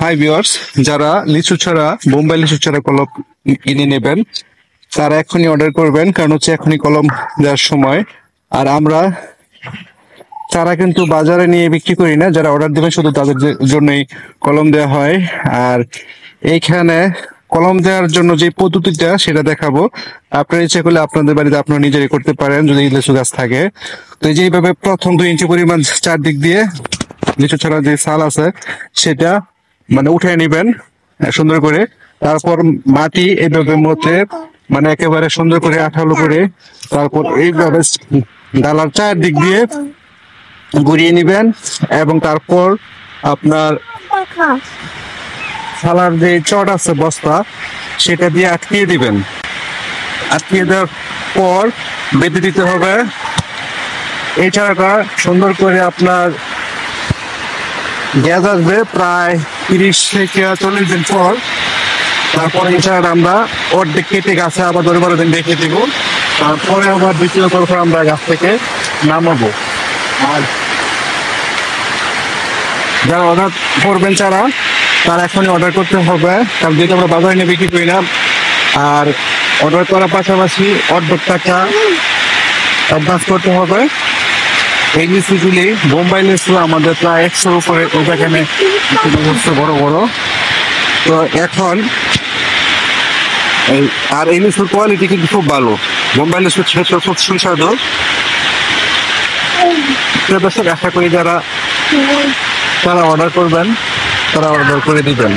Hi viewers, যারা লিচু ছাড়া বোম্বাই লিচু ছাড়া কলম কিনে নেবেন তারা এখনই অর্ডার করবেন, কারণ হচ্ছে এখনই কলম দেওয়ার সময়। আর আমরা চারা কিন্তু বাজারে নিয়ে বিক্রি করি না, যারা অর্ডার দেবেন শুধু তাদের জন্যই কলম দেওয়া হয়। আর এইখানে কলম দেওয়ার জন্য যে পদ্ধতিটা সেটা দেখাবো। আপনার ইচ্ছা করলে আপনাদের বাড়িতে আপনারা নিজেরাই করতে পারেন যদি লিচু গাছ থাকে। তো এই যে এইভাবে প্রথম 2 ইঞ্চি পরিমাণ চারদিক দিয়ে লিচু ছাড়া যে ছাল আছে সেটা মানে উঠে নিবেন সুন্দর করে। তারপর মাটি এইভাবে মধ্যে মানে একেবারে সুন্দর করে আঠালো করে তারপর এইভাবে ডালার চারদিক দিয়ে ঘুরিয়ে নিবেন এবং তারপর আপনার ছালার যে চট আছে বস্তা সেটা দিয়ে আটকিয়ে দিবেন। আটকিয়ে দেওয়ার পর বেঁধে দিতে হবে। এই চারাটা সুন্দর করে আপনার গ্যাস আসবে প্রায় 30 থেকে 40 দিন পর। তারপরে এই চারাটা আমরা অর্ধেক কেটে গাছে আবার 10-12 দিন রেখে দিব। তারপরে আবার দ্বিতীয় পর্ব আমরা গাছ থেকে নামাবো। আর যারা অর্ডার করবেন চারা তারা এখনই অর্ডার করতে হবে, কারণ যেহেতু আমরা বাজারে নিয়ে বিক্রি করি না। আর অর্ডার করার পাশাপাশি অর্ধেক টাকা অ্যাডভান্স করতে হবে। এই লিচুগুলি বোম্বাই লিচু আমাদের প্রায় 100-র উপরে এখানে বড় বড়। তো এখন আর এই লিচুর কোয়ালিটি কিন্তু খুব ভালো। বোম্বাই লিচুর ক্ষেত্রে খুব সুস্বাদু। আশা করি যারা অর্ডার করবেন তারা অর্ডার করে দিবেন।